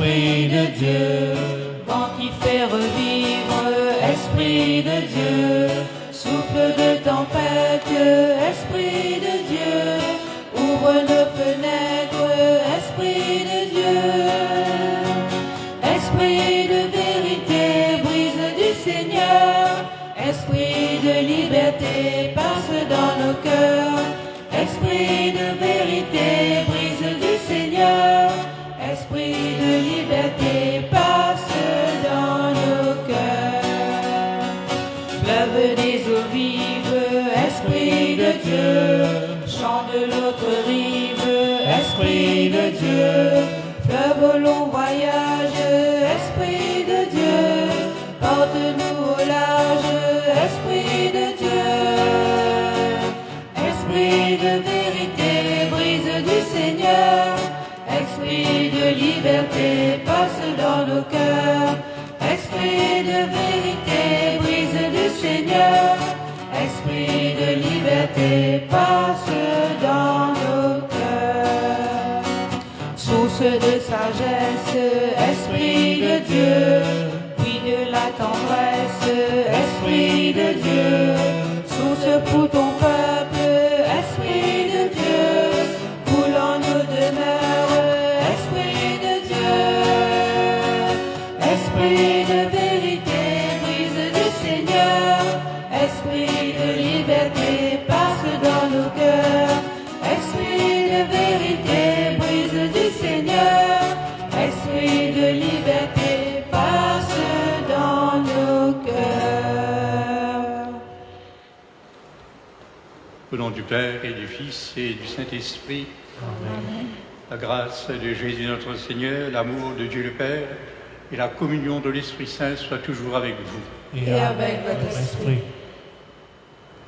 Esprit de Dieu. Vent qui fait revivre, Esprit de Dieu. Souffle de tempête, Esprit de Dieu. Ouvre nos fenêtres, Esprit de Dieu. Esprit de vérité, brise du Seigneur. Esprit de liberté, passe dans nos cœurs. Esprit de vérité, brise du Seigneur. Esprit de liberté, passe dans nos cœurs. Fleuve des eaux vives, Esprit de Dieu. Chant de l'autre rive, Esprit de Dieu. Fleuve au long voyage, Esprit de Dieu. Porte-nous au large, Esprit de Dieu. Esprit de vérité, brise du Seigneur. Esprit de liberté, passe dans nos cœurs. Esprit de vérité, brise du Seigneur. Esprit de liberté, passe dans nos cœurs. Source de sagesse, Esprit de Dieu. Puis de la tendresse, Esprit de Dieu. Source pour ton peuple, Esprit de Dieu. Coule en nos demeures, Esprit de Dieu. Esprit de vérité, brise du Seigneur. Esprit de liberté, passe dans nos cœurs. Esprit de vérité, brise du Seigneur. Esprit de liberté, passe dans nos cœurs. Au nom du Père et du Fils et du Saint-Esprit, Amen. la grâce de Jésus notre Seigneur, l'amour de Dieu le Père et la communion de l'Esprit Saint soient toujours avec vous. Et avec votre esprit.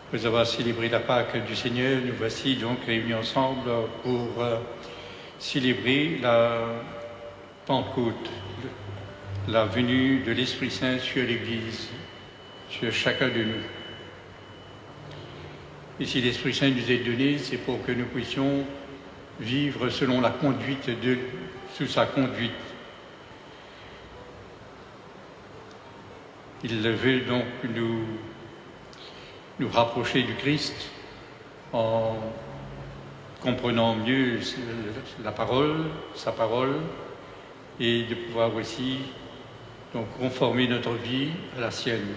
Après avoir célébré la Pâque du Seigneur, nous voici donc réunis ensemble pour célébrer la Pentecôte, la venue de l'Esprit Saint sur l'Église, sur chacun de nous. Et si l'Esprit Saint nous est donné, c'est pour que nous puissions vivre selon la conduite sous sa conduite. Il veut donc nous rapprocher du Christ en comprenant mieux la parole, sa parole, et de pouvoir aussi donc conformer notre vie à la sienne.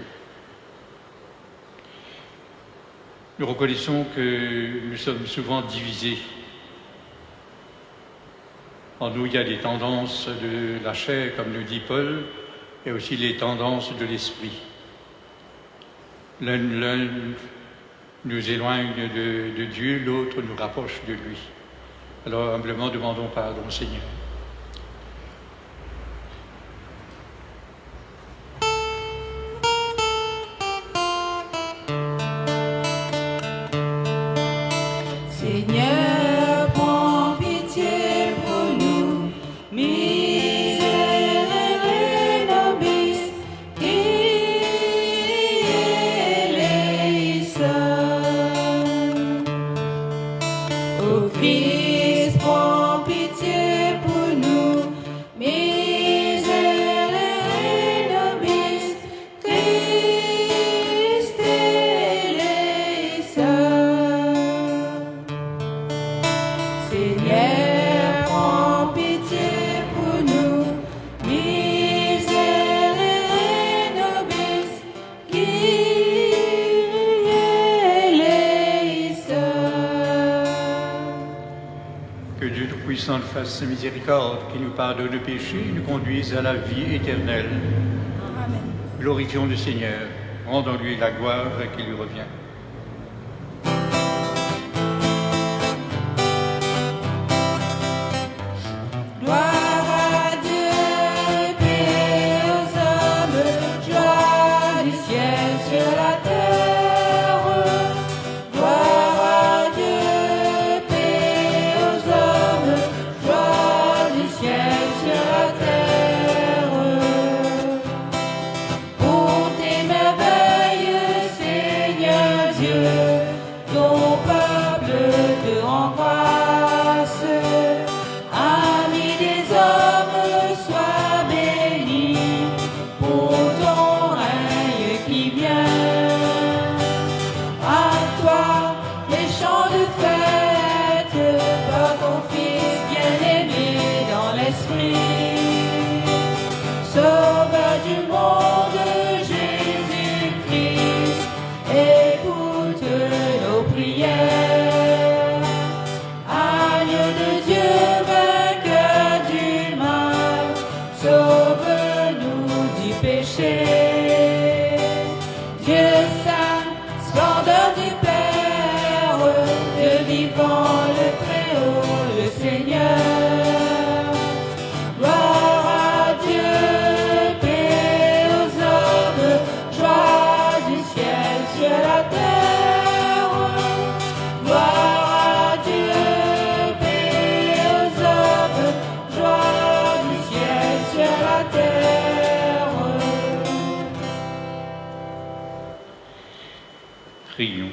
Nous reconnaissons que nous sommes souvent divisés. En nous, il y a des tendances de la chair, comme nous dit Paul, et aussi les tendances de l'esprit. L'un nous éloigne de Dieu, l'autre nous rapproche de lui. Alors humblement demandons pardon, Seigneur. Seigneur, prends pitié pour nous, miserere nobis, qui eleison. Ô Christ, prends pitié pour nous, miserere nobis, Christ eleison. Seigneur, prends pitié pour nous, miserere nobis, Kyrie eleison. Que Dieu Tout-Puissant nous fasse miséricorde, qui nous pardonne le péché et nous conduise à la vie éternelle. Amen. Glorifions le Seigneur, rendons-lui la gloire qui lui revient. Gloire à Dieu, paix aux hommes, joie du ciel sur la terre. Gloire à Dieu, paix aux hommes, joie du ciel sur la terre. Pour tes merveilles, Seigneur. Prions.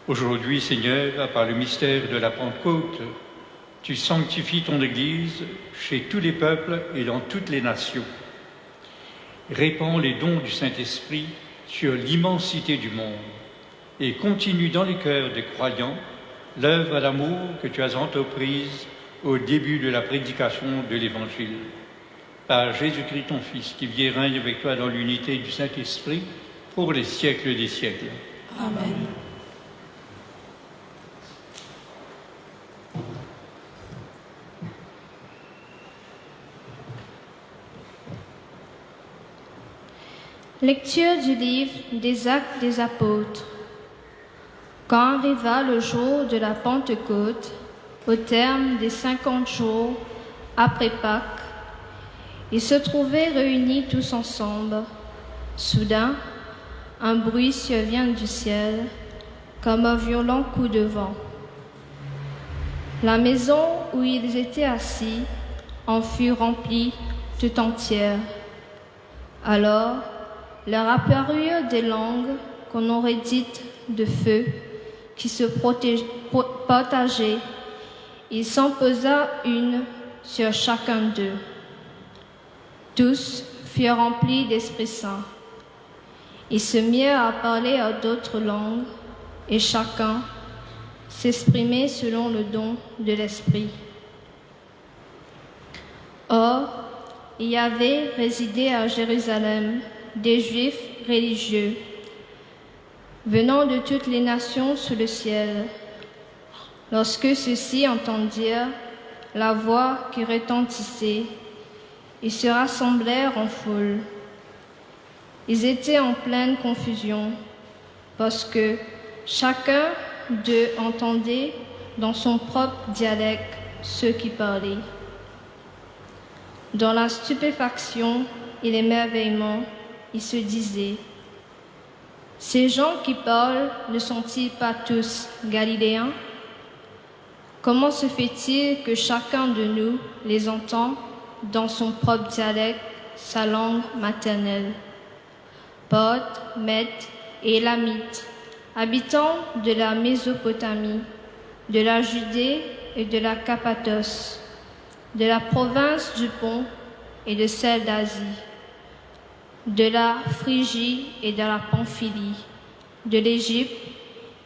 Aujourd'hui, Seigneur, par le mystère de la Pentecôte, tu sanctifies ton Église chez tous les peuples et dans toutes les nations. Répands les dons du Saint-Esprit sur l'immensité du monde et continue dans les cœurs des croyants l'œuvre d'amour que tu as entreprise au début de la prédication de l'Évangile. Par Jésus-Christ, ton Fils, qui vit et règne avec toi dans l'unité du Saint-Esprit pour les siècles des siècles. Amen. Lecture du livre des Actes des Apôtres. Quand arriva le jour de la Pentecôte, au terme des 50 jours après Pâques, ils se trouvaient réunis tous ensemble. Soudain, un bruit survient du ciel, comme un violent coup de vent. La maison où ils étaient assis en fut remplie tout entière. Alors, leur apparurent des langues qu'on aurait dites de feu, qui se partageaient. Il s'en posa une sur chacun d'eux. Tous furent remplis d'Esprit Saint. Ils se mirent à parler à d'autres langues, et chacun s'exprimait selon le don de l'Esprit. Or, il y avait résidé à Jérusalem des Juifs religieux, venant de toutes les nations sous le ciel. Lorsque ceux-ci entendirent la voix qui retentissait, ils se rassemblèrent en foule. Ils étaient en pleine confusion, parce que chacun d'eux entendait dans son propre dialecte ceux qui parlaient. Dans la stupéfaction et l'émerveillement, ils se disaient: ces gens qui parlent ne sont-ils pas tous galiléens? Comment se fait-il que chacun de nous les entend dans son propre dialecte, sa langue maternelle? Potes, Mèdes et Élamites, habitants de la Mésopotamie, de la Judée et de la Cappadoce, de la province du Pont et de celle d'Asie, de la Phrygie et de la Pamphylie, de l'Égypte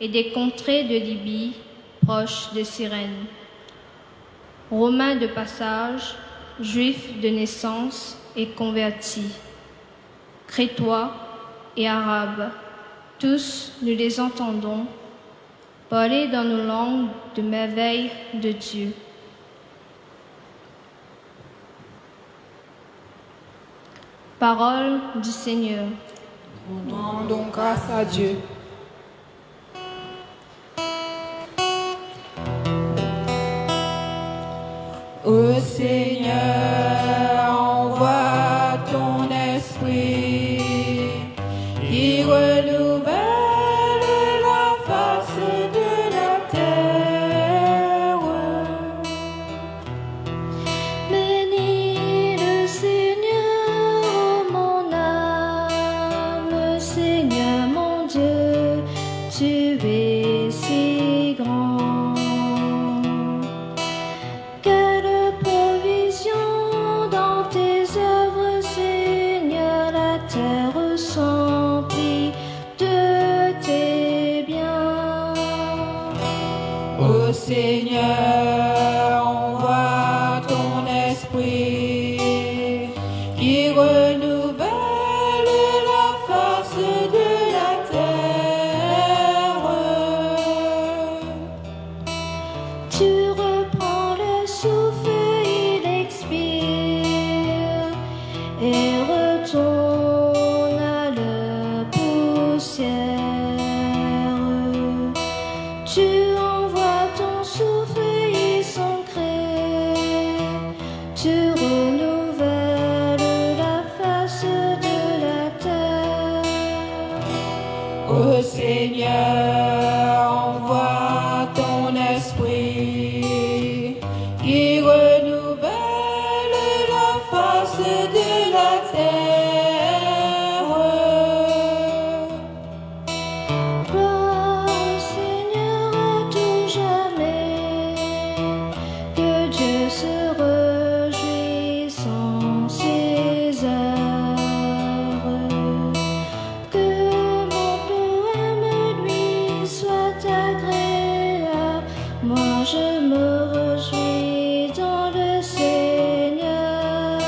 et des contrées de Libye, proches de Cyrène, Romains de passage, Juifs de naissance et convertis, Crétois et Arabes, tous nous les entendons parler dans nos langues de merveilles de Dieu. Parole du Seigneur. Rendons grâce à Dieu. Ô Seigneur, envoie ton esprit qui renouvelle la face de la terre. Bénis le Seigneur, mon âme, Seigneur mon Dieu, tu es si grand. Quelle provision dans tes œuvres, Seigneur, la terre s'emplit de tes biens. Ô Seigneur, envoie ton esprit qui renouvelle la face de la terre. Tu reprends le souffle, il expire et retourne à la poussière. Tu envoies ton souffle, il s'ancre. Tu renouvelles la face de la terre. Ô Seigneur, envoie ton esprit qui renouvelle la face de la terre. je me réjouis dans le Seigneur.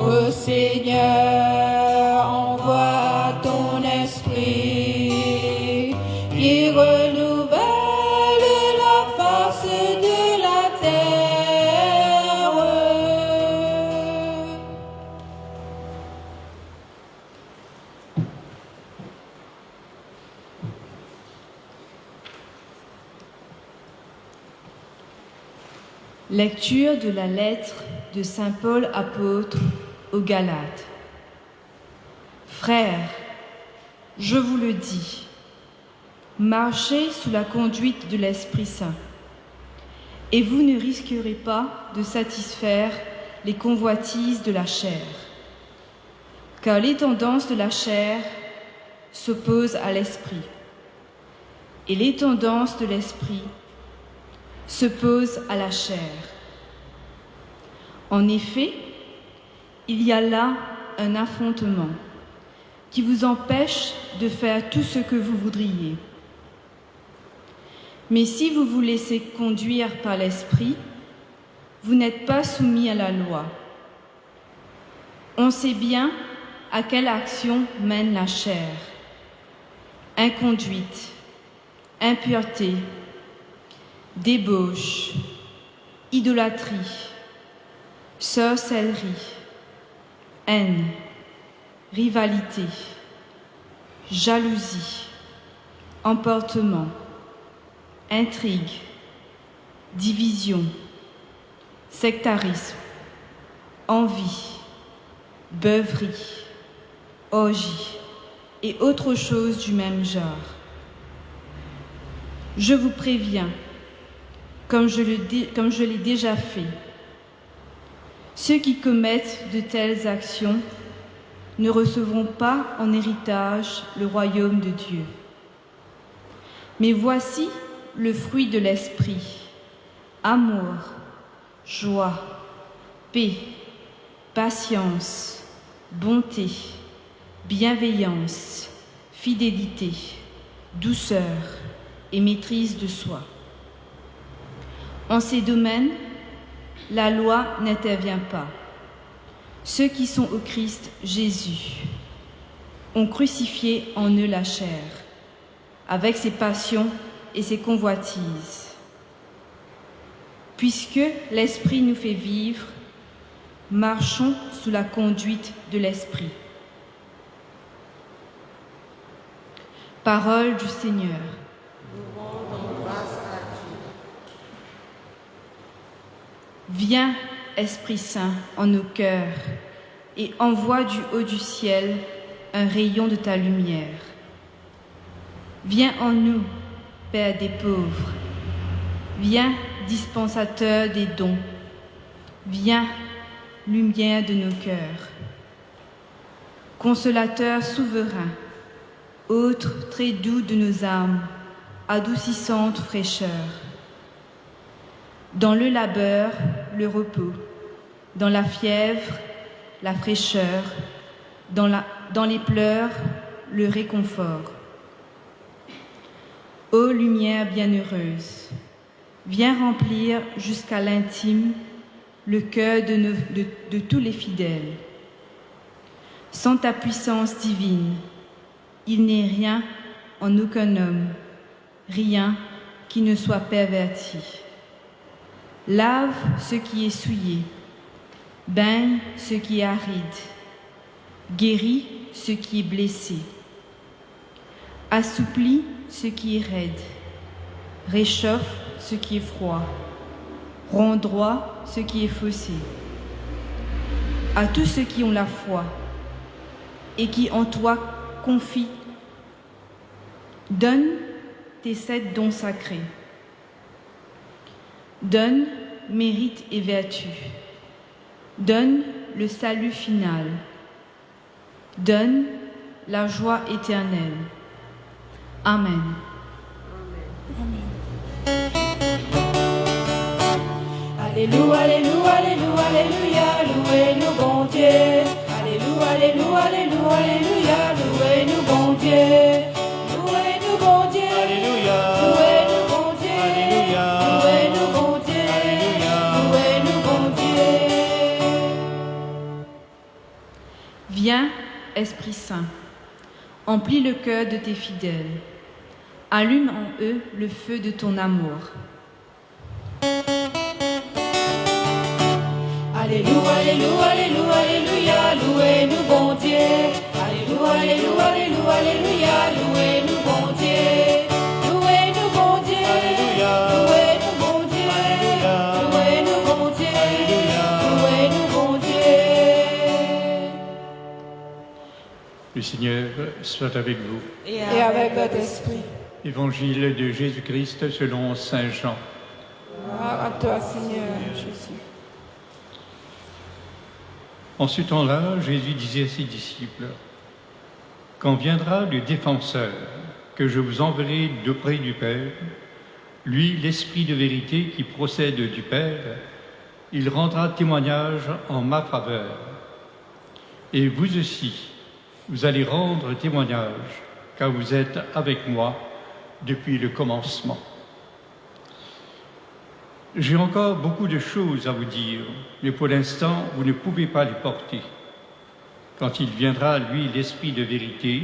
Ô Seigneur, envoie ton esprit, il renouvelle la face de la terre. Lecture de la lettre de Saint Paul apôtre aux Galates. Frères, je vous le dis, marchez sous la conduite de l'Esprit Saint, et vous ne risquerez pas de satisfaire les convoitises de la chair, car les tendances de la chair s'opposent à l'Esprit, et les tendances de l'Esprit s'opposent à la chair. En effet, il y a là un affrontement qui vous empêche de faire tout ce que vous voudriez. Mais si vous vous laissez conduire par l'Esprit, vous n'êtes pas soumis à la loi. On sait bien à quelle action mène la chair: inconduite, impureté, débauche, idolâtrie, sorcellerie, haine, rivalité, jalousie, emportement, intrigue, division, sectarisme, envie, beuverie, orgie et autres choses du même genre. Je vous préviens, comme je l'ai déjà fait, ceux qui commettent de telles actions ne recevront pas en héritage le royaume de Dieu. Mais voici le fruit de l'esprit: amour, joie, paix, patience, bonté, bienveillance, fidélité, douceur et maîtrise de soi. En ces domaines, la loi n'intervient pas. Ceux qui sont au Christ Jésus ont crucifié en eux la chair, avec ses passions et ses convoitises. Puisque l'Esprit nous fait vivre, marchons sous la conduite de l'Esprit. Parole du Seigneur. Viens, Esprit Saint, en nos cœurs, et envoie du haut du ciel un rayon de ta lumière. Viens en nous, Père des pauvres. Viens, dispensateur des dons. Viens, lumière de nos cœurs. Consolateur souverain, autre très doux de nos âmes, adoucissante fraîcheur. Dans le labeur, le repos. Dans la fièvre, la fraîcheur. Dans les pleurs, le réconfort. Ô lumière bienheureuse, viens remplir jusqu'à l'intime le cœur de tous les fidèles. Sans ta puissance divine, il n'est rien en aucun homme, rien qui ne soit perverti. Lave ce qui est souillé, baigne ce qui est aride, guéris ce qui est blessé, assouplis ce qui est raide, réchauffe ce qui est froid, rend droit ce qui est faussé. À tous ceux qui ont la foi et qui en toi confient, donne tes 7 dons sacrés. Donne mérite et vertu. Donne le salut final. Donne la joie éternelle. Amen. Alléluia, alléluia, alléluia, alléluia, louez-nous bon Dieu. Alléluia, alléluia, alléluia, alléluia, louez-nous bon Dieu. Louez-nous bon Dieu. Alléluia. Louez-nous bon Dieu. Alléluia. l'Esprit Saint. Emplis le cœur de tes fidèles. Allume en eux le feu de ton amour. Alléluia, Alléluia, Alléluia, Alléluia, louez-nous bon Dieu. Alléluia, Alléluia, Alléluia, Alléluia, louez-nous bon Dieu. Louez-nous bon Dieu. Louez-nous bon Dieu. Louez-nous bon Dieu. Louez-nous bon Dieu. Le Seigneur soit avec vous. Et avec votre esprit. Évangile de Jésus-Christ selon saint Jean. Gloire à toi, Seigneur Jésus. En ce temps-là, Jésus disait à ses disciples, « Quand viendra le défenseur que je vous enverrai d'auprès du Père, lui, l'Esprit de vérité qui procède du Père, il rendra témoignage en ma faveur. Et vous aussi, vous allez rendre témoignage, car vous êtes avec moi depuis le commencement. J'ai encore beaucoup de choses à vous dire, mais pour l'instant, vous ne pouvez pas les porter. Quand il viendra, lui, l'Esprit de vérité,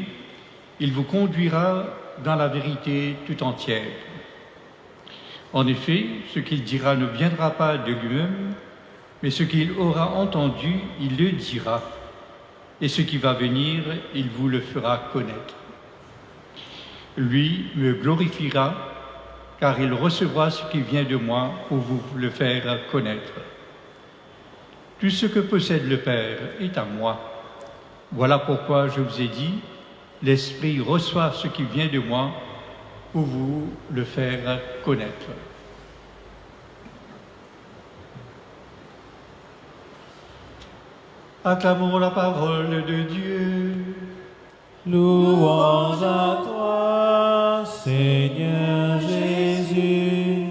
il vous conduira dans la vérité tout entière. En effet, ce qu'il dira ne viendra pas de lui-même, mais ce qu'il aura entendu, il le dira. Et ce qui va venir, il vous le fera connaître. Lui me glorifiera, car il recevra ce qui vient de moi pour vous le faire connaître. Tout ce que possède le Père est à moi. Voilà pourquoi je vous ai dit, l'Esprit reçoit ce qui vient de moi pour vous le faire connaître. Acclamons la parole de Dieu. Louange à toi, Seigneur Jésus.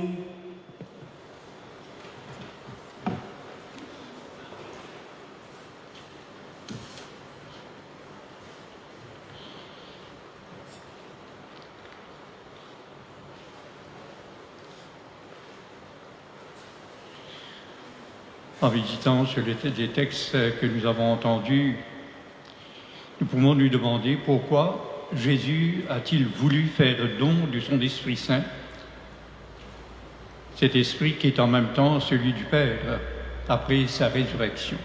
En méditant sur les textes que nous avons entendus, nous pouvons nous demander pourquoi Jésus a-t-il voulu faire don de son Esprit Saint, cet Esprit qui est en même temps celui du Père après sa résurrection.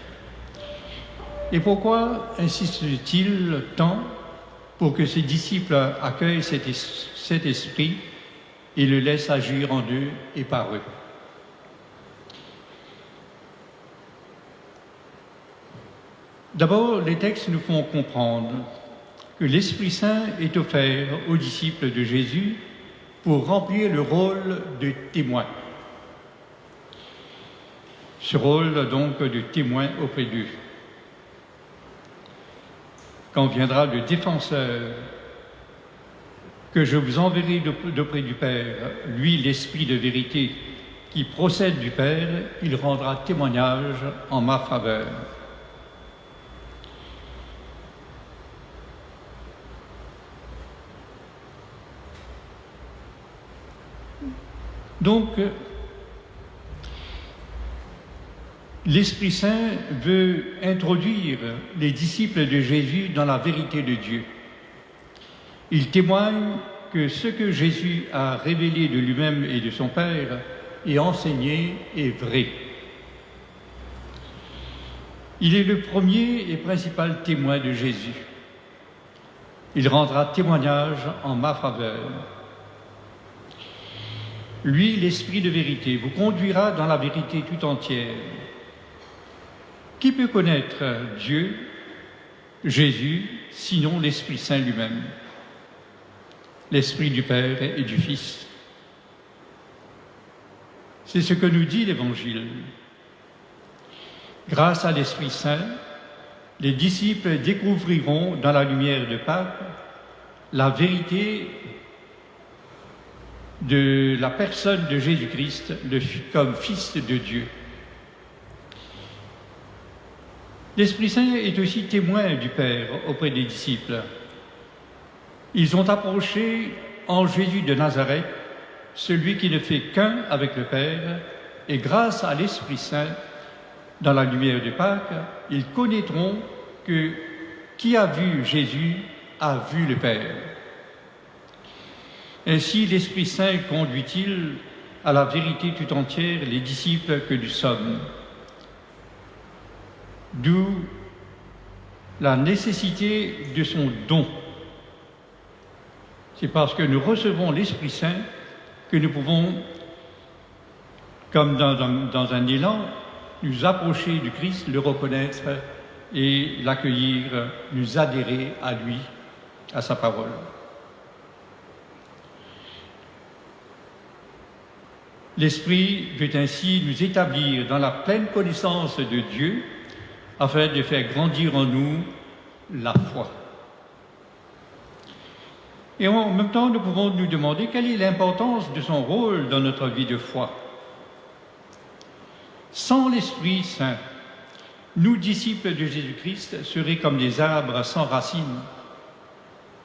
Et pourquoi insiste-t-il tant pour que ses disciples accueillent cet Esprit et le laissent agir en eux et par eux? D'abord, les textes nous font comprendre que l'Esprit Saint est offert aux disciples de Jésus pour remplir le rôle de témoin. Ce rôle donc de témoin auprès d'eux. Quand viendra le défenseur que je vous enverrai d'auprès du Père, lui l'Esprit de vérité qui procède du Père, il rendra témoignage en ma faveur. Donc, l'Esprit Saint veut introduire les disciples de Jésus dans la vérité de Dieu. Il témoigne que ce que Jésus a révélé de lui-même et de son Père et enseigné est vrai. Il est le premier et principal témoin de Jésus. Il rendra témoignage en ma faveur. Lui, l'Esprit de vérité, vous conduira dans la vérité tout entière. Qui peut connaître Dieu, Jésus, sinon l'Esprit Saint lui-même, l'Esprit du Père et du Fils? C'est ce que nous dit l'Évangile. Grâce à l'Esprit Saint, les disciples découvriront dans la lumière de Pâques la vérité de la personne de Jésus-Christ comme Fils de Dieu. L'Esprit Saint est aussi témoin du Père auprès des disciples. Ils ont approché en Jésus de Nazareth, celui qui ne fait qu'un avec le Père, et grâce à l'Esprit Saint, dans la lumière de Pâques, ils connaîtront Qui a vu Jésus a vu le Père. Ainsi, l'Esprit Saint conduit-il à la vérité tout entière les disciples que nous sommes. D'où la nécessité de son don. C'est parce que nous recevons l'Esprit Saint que nous pouvons, comme dans un élan, nous approcher du Christ, le reconnaître et l'accueillir, nous adhérer à lui, à sa parole. L'Esprit veut ainsi nous établir dans la pleine connaissance de Dieu afin de faire grandir en nous la foi. Et en même temps, nous pouvons nous demander quelle est l'importance de son rôle dans notre vie de foi. Sans l'Esprit Saint, nous, disciples de Jésus-Christ, seraient comme des arbres sans racines,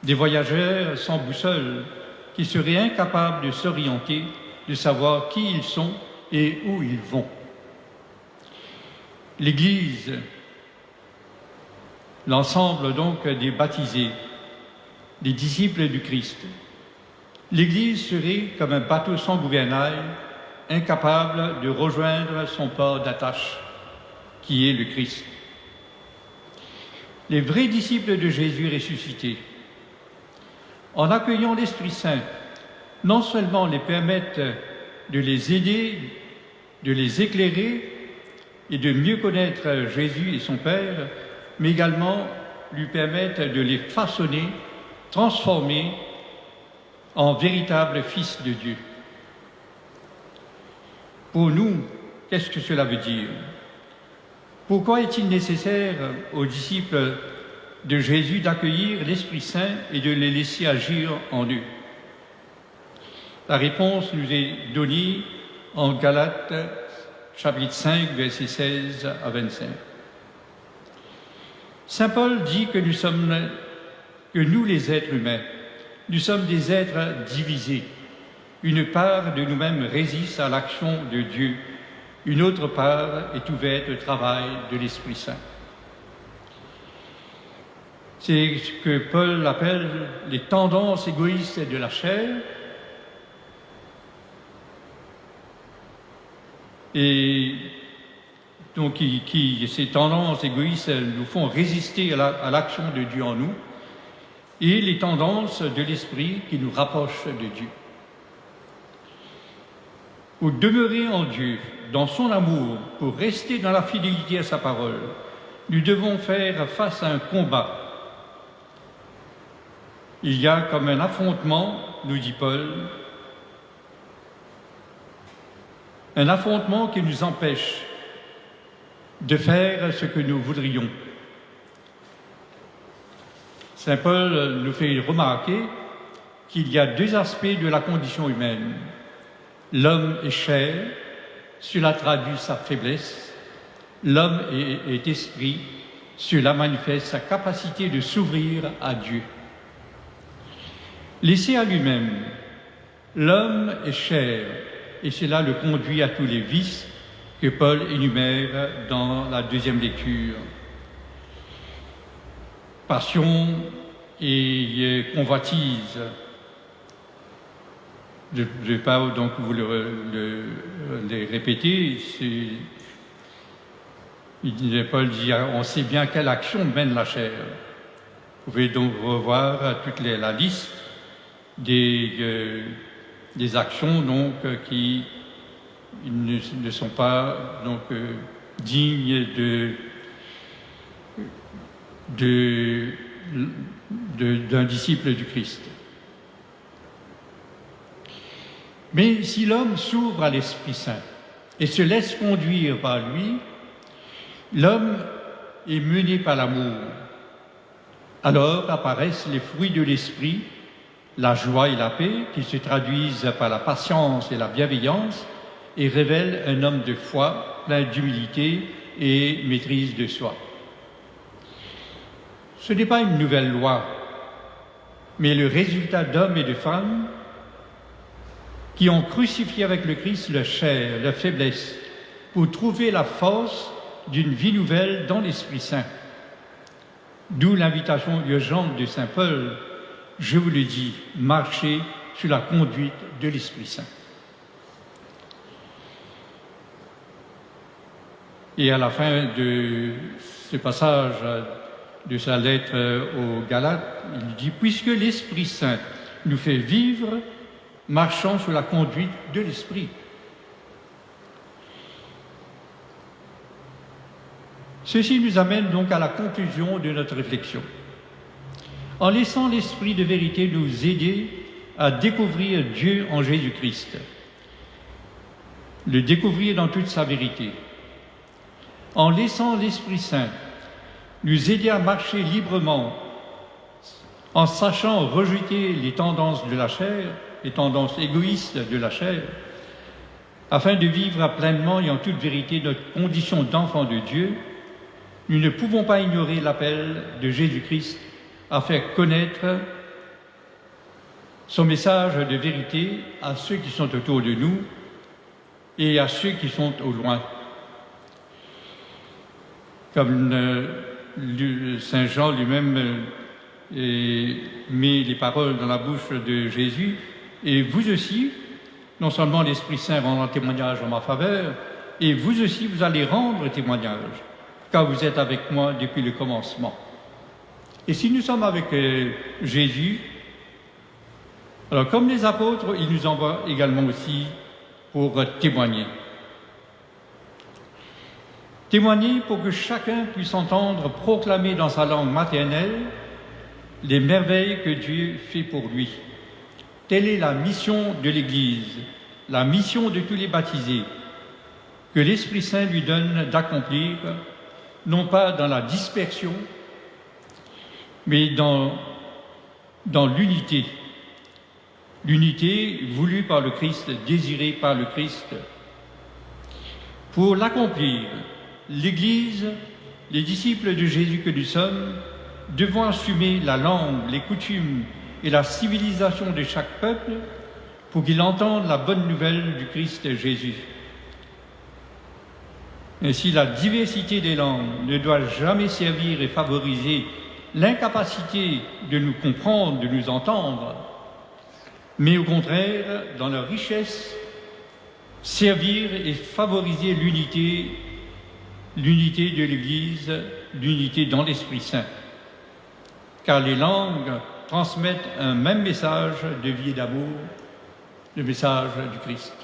des voyageurs sans boussole, qui seraient incapables de s'orienter, de savoir qui ils sont et où ils vont. L'Église, l'ensemble donc des baptisés, des disciples du Christ, l'Église serait comme un bateau sans gouvernail, incapable de rejoindre son port d'attache, qui est le Christ. Les vrais disciples de Jésus ressuscité, en accueillant l'Esprit Saint, non seulement les permettent de les aider, de les éclairer et de mieux connaître Jésus et son Père, mais également lui permettent de les façonner, transformer en véritables fils de Dieu. Pour nous, qu'est-ce que cela veut dire? Pourquoi est-il nécessaire aux disciples de Jésus d'accueillir l'Esprit Saint et de les laisser agir en eux? La réponse nous est donnée en Galates, chapitre 5, versets 16 à 25. Saint Paul dit que nous les êtres humains, nous sommes des êtres divisés. Une part de nous-mêmes résiste à l'action de Dieu, une autre part est ouverte au travail de l'Esprit Saint. C'est ce que Paul appelle les tendances égoïstes de la chair. Et donc, ces tendances égoïstes nous font résister à l'action de Dieu en nous, et les tendances de l'Esprit qui nous rapprochent de Dieu. Pour demeurer en Dieu, dans son amour, pour rester dans la fidélité à sa parole, nous devons faire face à un combat. Il y a comme un affrontement, nous dit Paul, un affrontement qui nous empêche de faire ce que nous voudrions. Saint Paul nous fait remarquer qu'il y a deux aspects de la condition humaine. L'homme est chair, cela traduit sa faiblesse. L'homme est esprit, cela manifeste sa capacité de s'ouvrir à Dieu. Laissé à lui-même, l'homme est chair, et cela le conduit à tous les vices que Paul énumère dans la deuxième lecture. Passion et convoitise. Je ne vais pas donc vous les répéter. Paul dit, on sait bien quelle action mène la chair. Vous pouvez donc revoir toute la liste des actions donc, qui ne sont pas donc, dignes d'un disciple du Christ. Mais si l'homme s'ouvre à l'Esprit Saint et se laisse conduire par lui, l'homme est mené par l'amour. Alors apparaissent les fruits de l'Esprit, la joie et la paix, qui se traduisent par la patience et la bienveillance, et révèlent un homme de foi, plein d'humilité et maîtrise de soi. Ce n'est pas une nouvelle loi, mais le résultat d'hommes et de femmes qui ont crucifié avec le Christ leur chair, leur faiblesse, pour trouver la force d'une vie nouvelle dans l'Esprit Saint. D'où l'invitation urgente de Saint Paul, je vous le dis, marchez sous la conduite de l'Esprit Saint. Et à la fin de ce passage de sa lettre aux Galates, il dit « Puisque l'Esprit Saint nous fait vivre, marchons sous la conduite de l'Esprit. » Ceci nous amène donc à la conclusion de notre réflexion. En laissant l'Esprit de vérité nous aider à découvrir Dieu en Jésus-Christ, le découvrir dans toute sa vérité, en laissant l'Esprit Saint nous aider à marcher librement, en sachant rejeter les tendances de la chair, les tendances égoïstes de la chair, afin de vivre pleinement et en toute vérité notre condition d'enfant de Dieu, nous ne pouvons pas ignorer l'appel de Jésus-Christ à faire connaître son message de vérité à ceux qui sont autour de nous et à ceux qui sont au loin. Comme Saint Jean lui-même met les paroles dans la bouche de Jésus, et vous aussi, non seulement l'Esprit Saint rendra témoignage en ma faveur, et vous aussi vous allez rendre témoignage, car vous êtes avec moi depuis le commencement. Et si nous sommes avec Jésus, alors comme les apôtres, il nous envoie également aussi pour témoigner. Témoigner pour que chacun puisse entendre proclamer dans sa langue maternelle les merveilles que Dieu fait pour lui. Telle est la mission de l'Église, la mission de tous les baptisés, que l'Esprit Saint lui donne d'accomplir, non pas dans la dispersion, mais dans l'unité. L'unité voulue par le Christ, désirée par le Christ. Pour l'accomplir, l'Église, les disciples de Jésus que nous sommes, devons assumer la langue, les coutumes et la civilisation de chaque peuple pour qu'il entende la bonne nouvelle du Christ Jésus. Ainsi, la diversité des langues ne doit jamais servir et favoriser l'incapacité de nous comprendre, de nous entendre, mais au contraire, dans leur richesse, servir et favoriser l'unité de l'Église, l'unité dans l'Esprit Saint. Car les langues transmettent un même message de vie et d'amour, le message du Christ.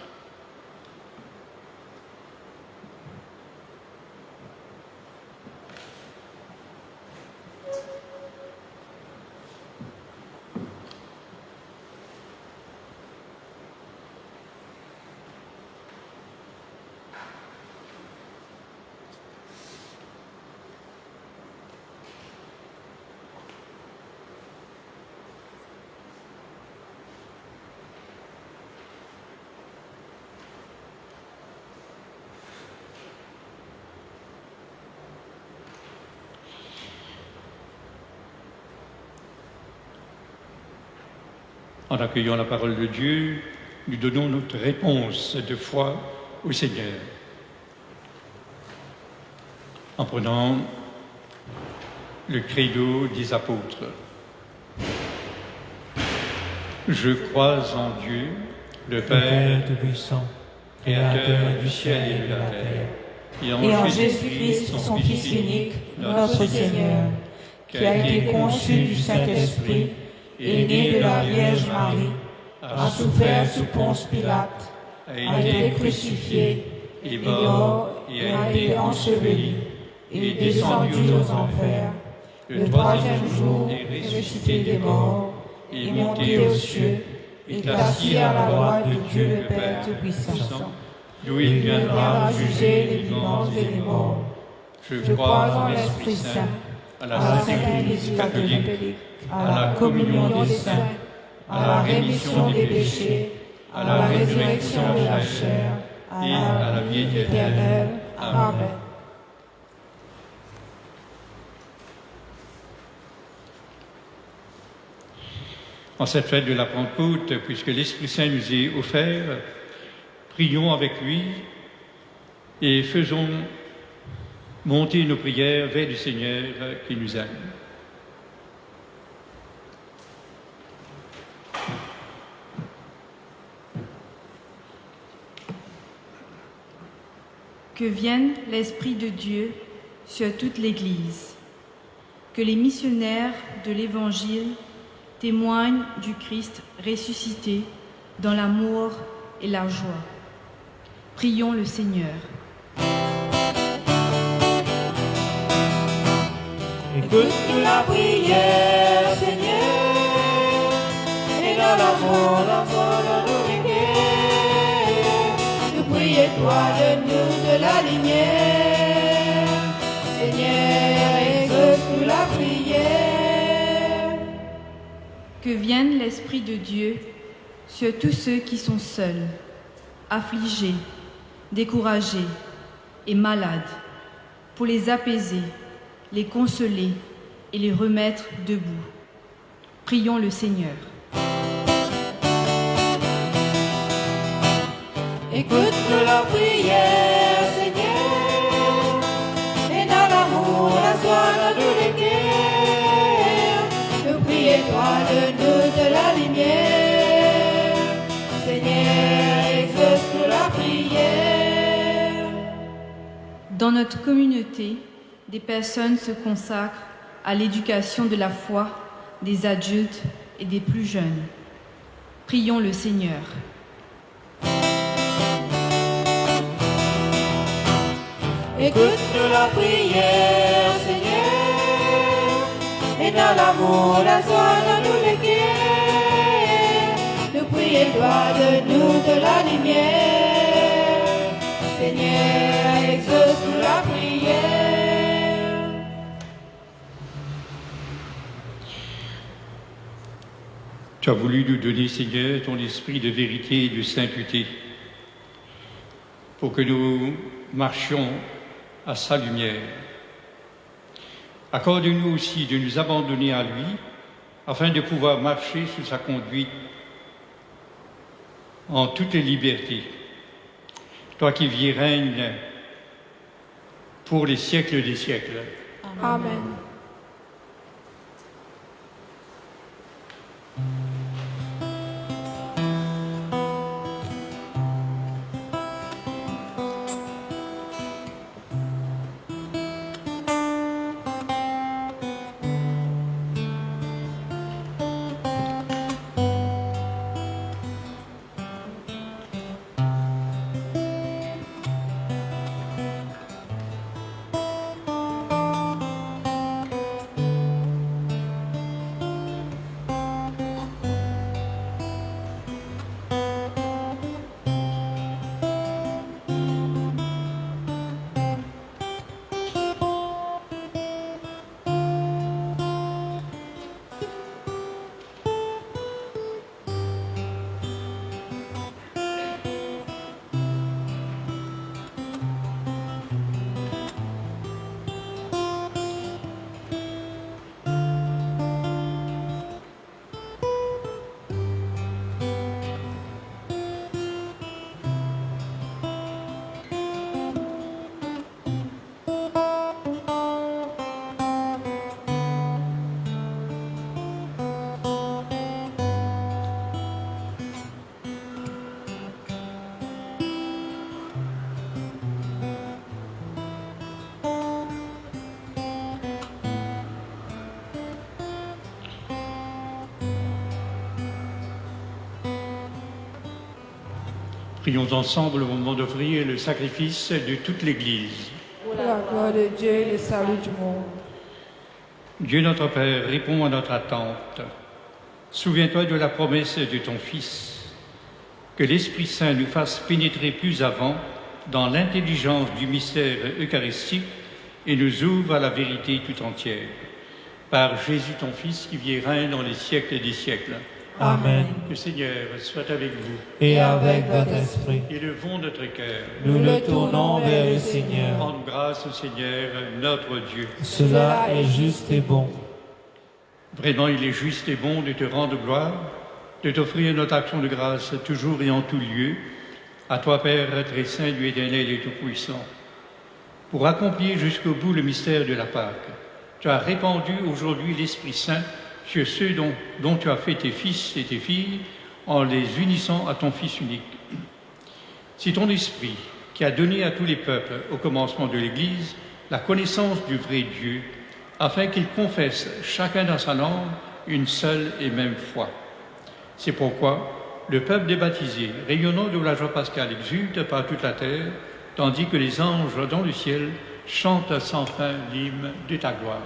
En accueillant la parole de Dieu, nous donnons notre réponse de foi au Seigneur. En prenant le credo des apôtres. Je crois en Dieu, le Père Tout-Puissant, Créateur du ciel et de la terre, et en Jésus-Christ, son Fils unique, notre Seigneur, qui a été conçu du Saint-Esprit, est né de la Vierge Marie, a souffert sous Ponce Pilate, a été crucifié, est mort et a été enseveli, et est descendu aux enfers. Le troisième jour est ressuscité des morts, est monté aux cieux, est assis à la droite de Dieu le Père Tout-Puissant, d'où il viendra juger les vivants et les morts. Je crois en l'Esprit Saint, à la Sainte Église catholique, à la communion des saints, à la rémission des péchés, à la résurrection de la chair, et à la vie éternelle. Amen. En cette fête de la Pentecôte, puisque l'Esprit Saint nous est offert, prions avec lui et faisons monter nos prières vers le Seigneur qui nous aime. Que vienne l'Esprit de Dieu sur toute l'Église. Que les missionnaires de l'Évangile témoignent du Christ ressuscité dans l'amour et la joie. Prions le Seigneur. Écoute-nous la prière, Seigneur, et dans l'amour, la foi, dans nos rivières, nous prions toi de nous de la lumière. Seigneur, écoute-nous la prière. Que vienne l'Esprit de Dieu sur tous ceux qui sont seuls, affligés, découragés et malades, pour les apaiser, les consoler et les remettre debout. Prions le Seigneur. Écoute-nous la prière, Seigneur, et dans l'amour, la joie, dans tous les cœurs, nous prions toi de nous de la lumière. Seigneur, exauce-nous la prière. Dans notre communauté, des personnes se consacrent à l'éducation de la foi des adultes et des plus jeunes. Prions le Seigneur. Écoute-nous la prière, Seigneur, et dans l'amour, la joie, dans tous les cœurs, nous prions toi de nous de la lumière. Seigneur, exauce-nous la prière. Tu as voulu nous donner, Seigneur, ton esprit de vérité et de sainteté, pour que nous marchions à sa lumière. Accorde-nous aussi de nous abandonner à lui, afin de pouvoir marcher sous sa conduite en toute liberté. Toi qui vis et règnes pour les siècles des siècles. Amen. Prions ensemble au moment d'offrir le sacrifice de toute l'Église. Pour la gloire de Dieu et le salut du monde. Dieu notre Père, réponds à notre attente. Souviens-toi de la promesse de ton Fils. Que l'Esprit Saint nous fasse pénétrer plus avant dans l'intelligence du mystère eucharistique et nous ouvre à la vérité tout entière. Par Jésus ton Fils qui vit et règne dans les siècles des siècles. Amen. Que le Seigneur soit avec vous. Et avec votre esprit, Élevons notre cœur. nous le tournons vers le Seigneur. Rendre grâce au Seigneur, notre Dieu. Cela est juste et bon. Vraiment, il est juste et bon de te rendre gloire, de t'offrir notre action de grâce toujours et en tout lieu, à toi, Père très saint, Dieu éternel et tout-puissant. Pour accomplir jusqu'au bout le mystère de la Pâque, tu as répandu aujourd'hui l'Esprit Saint sur ceux dont tu as fait tes fils et tes filles, en les unissant à ton Fils unique. Si ton esprit qui a donné à tous les peuples, au commencement de l'Église, la connaissance du vrai Dieu, afin qu'ils confessent chacun dans sa langue une seule et même foi. C'est pourquoi le peuple des baptisés, rayonnant de la joie pascale, exulte par toute la terre, tandis que les anges dans le ciel chantent sans fin l'hymne de ta gloire.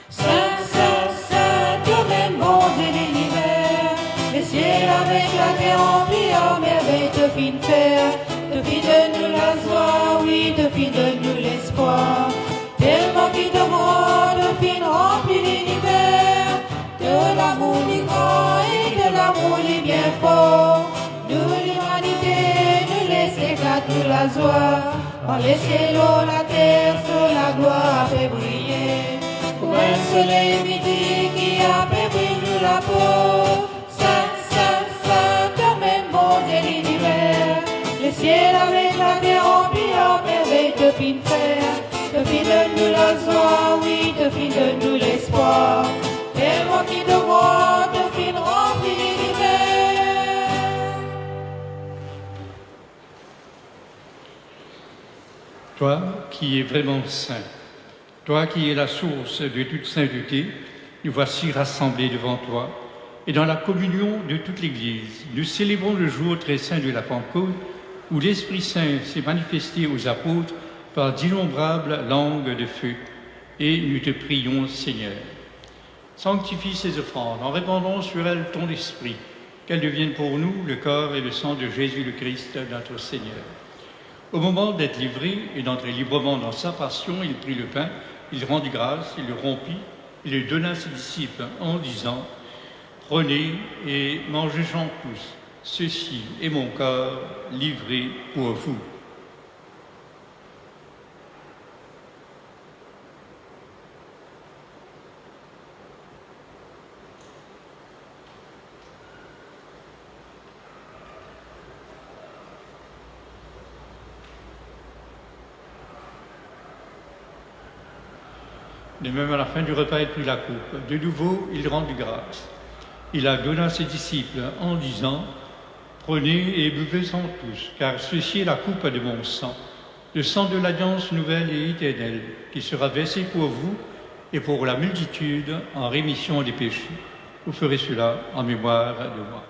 Saint, Saint, Saint, Dieu même bon de l'univers, les ciels avec la terre remplis en merveille te fit faire, te fit de nous la joie, oui, te fit de nous l'espoir, tellement qu'il te rend, te fit remplir l'univers, de l'amour du grand et de l'amour du bien fort, nous l'humanité, nous laisse éclater la joie, en les cieux, la terre, sur la gloire fait briller. Comme un soleil midi qui a fait briller la peau. Saint, Saint, Saint, toi même bon de l'univers. Le ciel avec la terre remplis en merveille te fit faire. Te fit de nous la joie, oui, te fit de nous l'espoir. Tellement qu'il te rend, te fit remplir l'univers. Toi qui es vraiment saint, toi qui es la source de toute sainteté, nous voici rassemblés devant toi et dans la communion de toute l'Église. Nous célébrons le jour très saint de la Pentecôte où l'Esprit Saint s'est manifesté aux apôtres par d'innombrables langues de feu. Et nous te prions, Seigneur. Sanctifie ces offrandes en répandant sur elles ton esprit, qu'elles deviennent pour nous le corps et le sang de Jésus le Christ, notre Seigneur. Au moment d'être livré et d'entrer librement dans sa passion, il prit le pain, il rendit grâce, il le rompit, il le donna à ses disciples en disant « Prenez et mangez-en tous, ceci est mon corps livré pour vous. » De même, à la fin du repas, il prit la coupe. De nouveau, il rendit grâce. Il la donna à ses disciples en disant « Prenez et buvez-en tous, car ceci est la coupe de mon sang, le sang de l'alliance nouvelle et éternelle, qui sera versé pour vous et pour la multitude en rémission des péchés. Vous ferez cela en mémoire de moi. »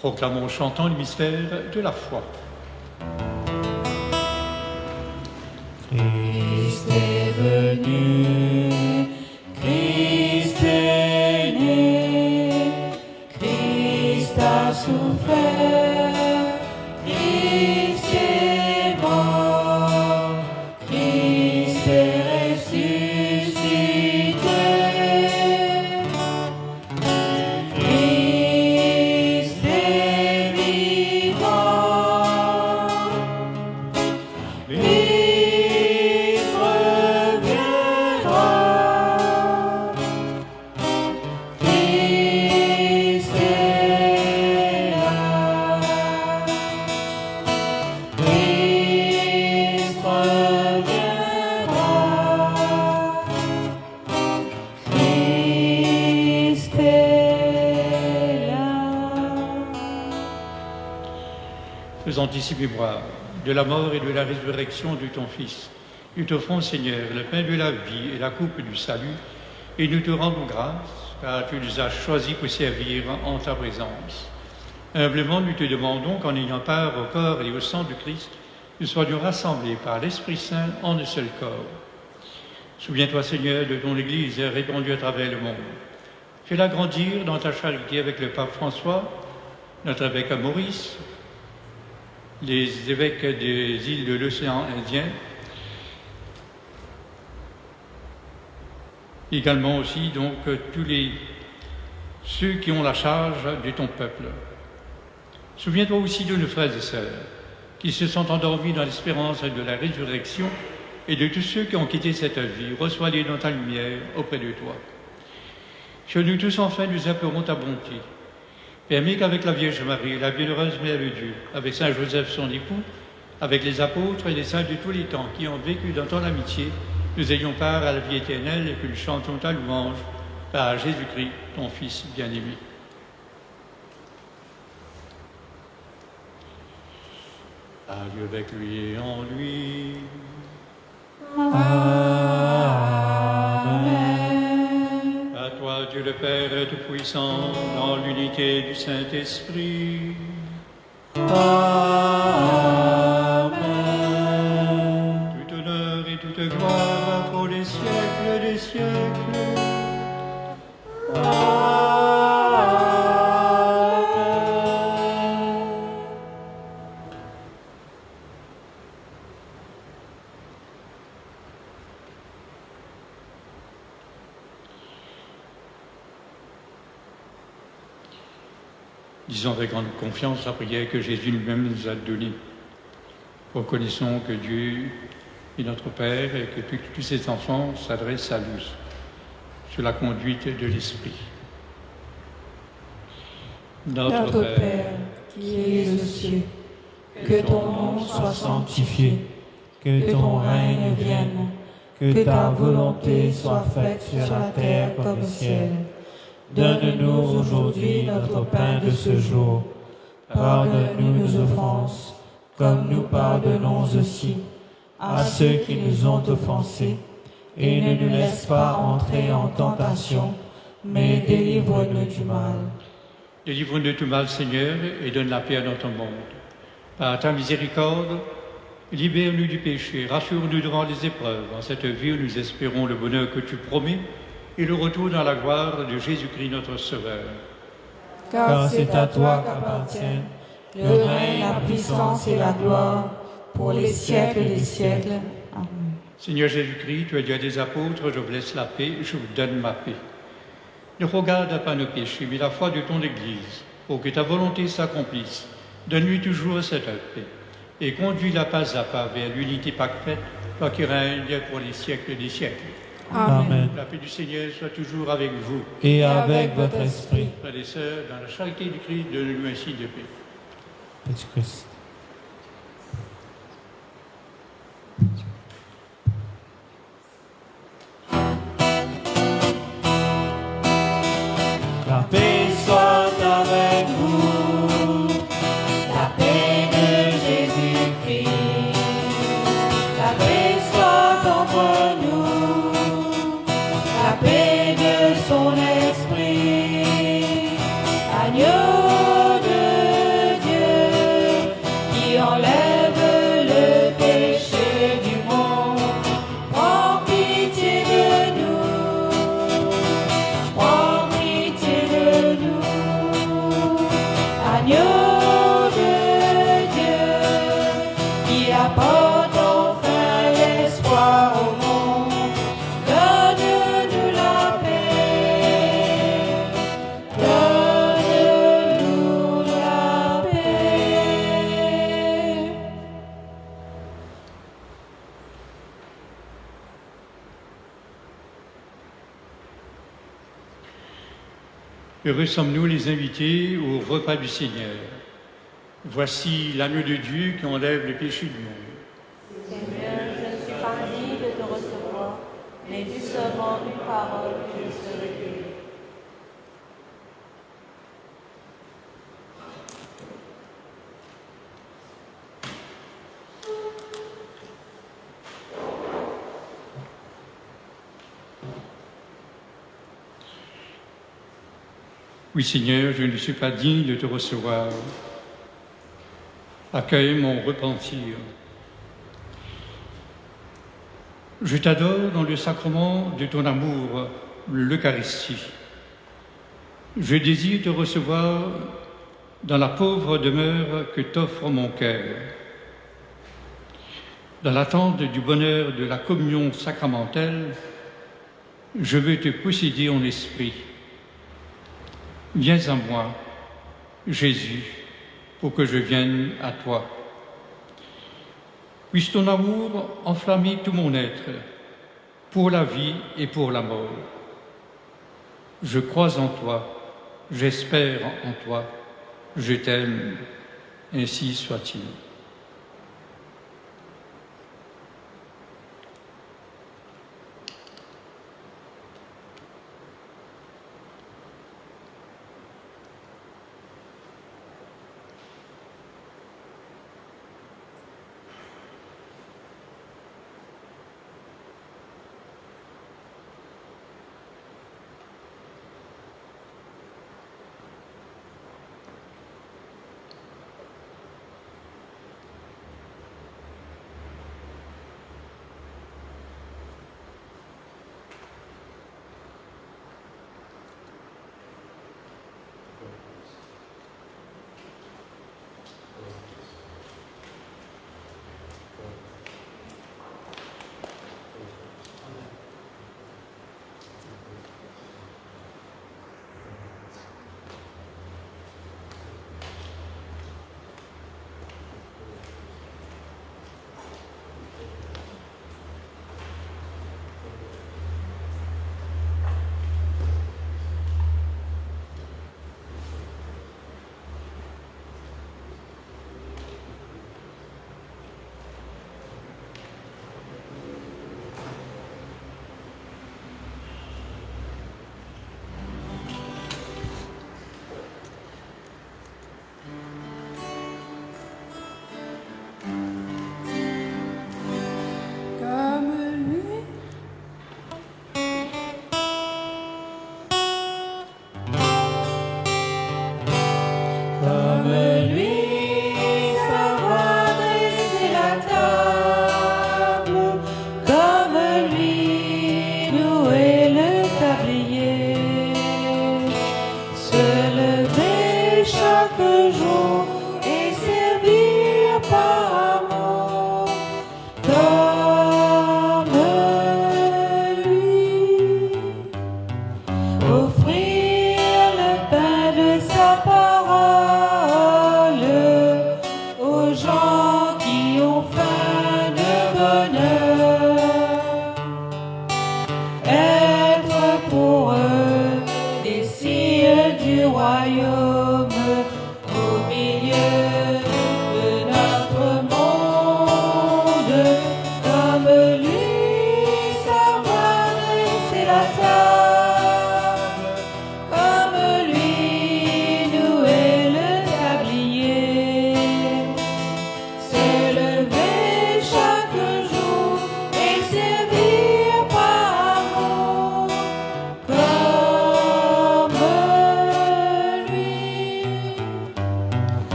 Proclamons chantant le mystère de la foi. Christ est venu, Christ est né, Christ a souffert, Christ est mort, Christ est ressuscité. Christ est vivant, Christ reviendra, Christ est là, Christ reviendra, Christ est là. Faisons ici mémoire de la mort et de la résurrection de ton Fils. Nous t'offrons, Seigneur, le pain de la vie et la coupe du salut, et nous te rendons grâce, car tu nous as choisis pour servir en ta présence. Humblement, nous te demandons qu'en ayant part au corps et au sang du Christ, nous soyons rassemblés par l'Esprit Saint en un seul corps. Souviens-toi, Seigneur, de ton Église répandue à travers le monde. Fais-la grandir dans ta charité avec le pape François, notre évêque Maurice, les évêques des îles de l'océan Indien, également aussi donc tous ceux qui ont la charge de ton peuple. Souviens-toi aussi de nos frères et sœurs qui se sont endormis dans l'espérance de la résurrection et de tous ceux qui ont quitté cette vie. Reçois-les dans ta lumière auprès de toi. Sur nous tous, enfin, nous implorons ta bonté. Permets qu'avec la Vierge Marie, la bienheureuse Mère de Dieu, avec Saint Joseph son époux, avec les apôtres et les saints de tous les temps qui ont vécu dans ton amitié, nous ayons part à la vie éternelle et que nous chantions ta louange par Jésus-Christ, ton Fils bien-aimé. À Dieu avec lui et en lui. Amen. À toi, Dieu le Père Tout-Puissant, dans l'unité du Saint-Esprit. Amen. Tout honneur et toute gloire pour les siècles des siècles. Disons avec grande confiance la prière que Jésus lui-même nous a donnée. Reconnaissons que Dieu est notre Père et que tous ses enfants s'adressent à lui, sous la conduite de l'Esprit. Notre Père, qui es aux cieux, que ton nom soit sanctifié, Que ton règne vienne, que ta volonté soit faite sur la terre comme au ciel. Donne-nous aujourd'hui notre pain de ce jour. Pardonne-nous nos offenses, comme nous pardonnons aussi à ceux qui nous ont offensés. Et ne nous laisse pas entrer en tentation, mais délivre-nous du mal. Délivre-nous de tout mal, Seigneur, et donne la paix à notre monde. Par ta miséricorde, libère-nous du péché, rassure-nous devant les épreuves. En cette vie où nous espérons le bonheur que tu promets et le retour dans la gloire de Jésus-Christ notre Sauveur. Car c'est à toi qu'appartiennent le règne, la puissance et la gloire pour les siècles des siècles. Amen. Seigneur Jésus-Christ, tu as dit à des apôtres, je vous laisse la paix, je vous donne ma paix. Ne regarde pas nos péchés, mais la foi de ton Église, pour que ta volonté s'accomplisse. Donne-lui toujours cette paix et conduis-la pas à pas vers l'unité parfaite, toi qui règnes pour les siècles des siècles. Amen. La paix du Seigneur soit toujours avec vous. Et avec votre esprit. Frères et sœurs, dans la charité du Christ, donne-nous ainsi de paix. Petit Christ. La paix soit avec vous. La paix de Jésus-Christ, la paix soit entre nous, la paix de son esprit, agneau de Dieu qui enlève le péché du monde. Prends pitié de nous, prends pitié de nous, agneau de Dieu qui apporte enfin l'espoir au monde. Donne-nous la paix, donne-nous la paix. Heureux sommes-nous les invités au repas du Seigneur. Voici l'agneau de Dieu qui enlève le péché du monde. Seigneur, je ne suis pas digne de te recevoir, mais dis seulement une parole et je serai guéri. Oui, Seigneur, je ne suis pas digne de te recevoir. Accueille mon repentir. Je t'adore dans le sacrement de ton amour, l'Eucharistie. Je désire te recevoir dans la pauvre demeure que t'offre mon cœur. Dans l'attente du bonheur de la communion sacramentelle, je veux te posséder en esprit. Viens à moi, Jésus, pour que je vienne à toi. Puisse ton amour enflammer tout mon être, pour la vie et pour la mort. Je crois en toi, j'espère en toi, je t'aime, ainsi soit-il.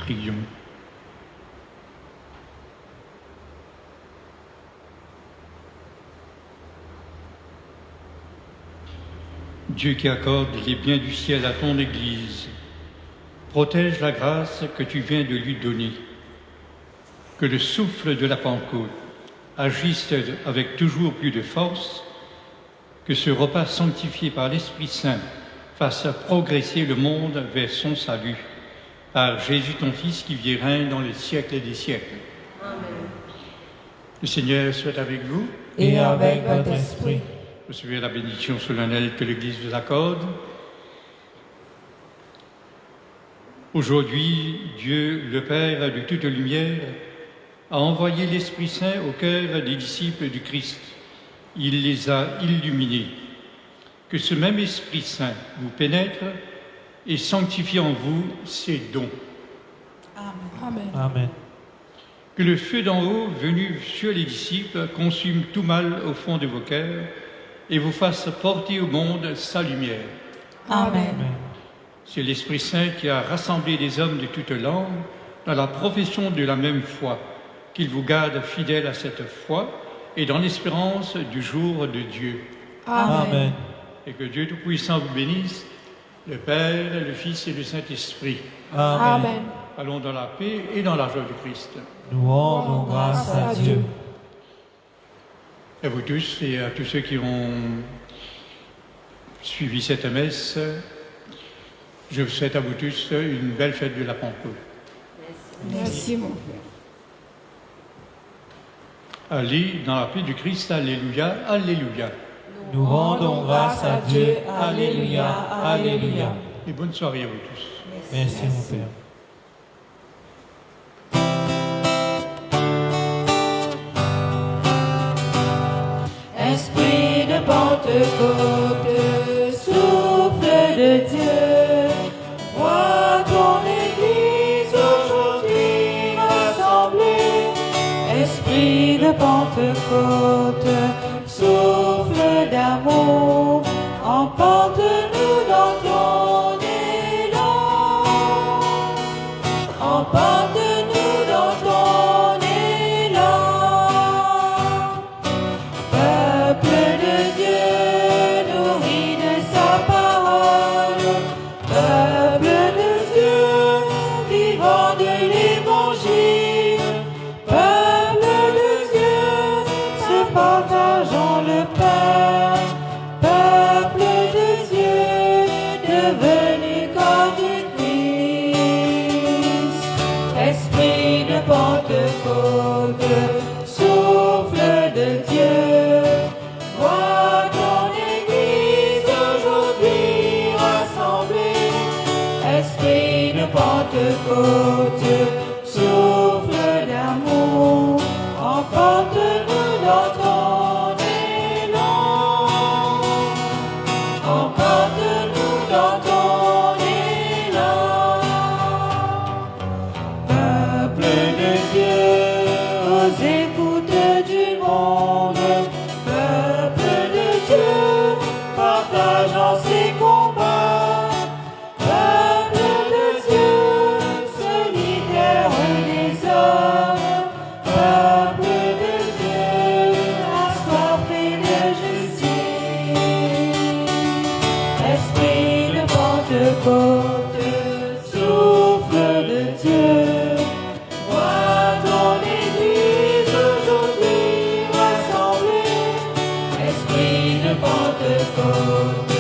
Prions. Dieu qui accorde les biens du ciel à ton Église, protège la grâce que tu viens de lui donner. Que le souffle de la Pentecôte agisse avec toujours plus de force, que ce repas sanctifié par l'Esprit Saint fasse progresser le monde vers son salut. Par Jésus ton Fils qui vit et règne dans les siècles des siècles. Amen. Le Seigneur soit avec vous. et avec votre esprit. Recevez la bénédiction solennelle que l'Église vous accorde. Aujourd'hui, Dieu, le Père de toute lumière, a envoyé l'Esprit Saint au cœur des disciples du Christ. Il les a illuminés. Que ce même Esprit Saint vous pénètre et sanctifie en vous ses dons. Amen. Amen. Que le feu d'en haut, venu sur les disciples, consume tout mal au fond de vos cœurs et vous fasse porter au monde sa lumière. Amen. C'est l'Esprit Saint qui a rassemblé des hommes de toutes langues dans la profession de la même foi, qu'il vous garde fidèles à cette foi et dans l'espérance du jour de Dieu. Amen. Et que Dieu Tout-Puissant vous bénisse, le Père, le Fils et le Saint-Esprit. Amen. Allons dans la paix et dans la joie du Christ. Nous rendons grâce à Dieu. À vous tous et à tous ceux qui ont suivi cette messe, je vous souhaite à vous tous une belle fête de la Pentecôte. Merci, mon Père. Allez dans la paix du Christ, alléluia, alléluia. Nous rendons grâce à Dieu. Alléluia. Alléluia. Et bonne soirée à vous tous. Merci, mon Père. Esprit de Pentecôte, souffle de Dieu, vois ton Église aujourd'hui rassemblée. Esprit de Pentecôte, souffle d'amour, emporte-nous dans ton élan. Emporte-nous dans ton élan. Peuple de Dieu, nourri de sa parole. Peuple de Dieu, vivant de l'Évangile. Peuple de Dieu, se partageant le pain. Peuple de Dieu, devenu corps du Christ. Esprit de Pentecôte, souffle de Dieu, vois ton Église aujourd'hui rassemblée. Esprit de Pentecôte, souffle d'amour, emporte-nous dans ton élan. Emporte-nous dans ton élan. Peuple de Dieu, aux écoutes du monde. Peuple de Dieu, partageant ses combats. Peuple de Dieu, solitaire des hommes. Peuple de Dieu, assoiffé de justice. Esprit de Pentecôte, souffle de Dieu, vois ton Église aujourd'hui rassemblée. Esprit de Pentecôte,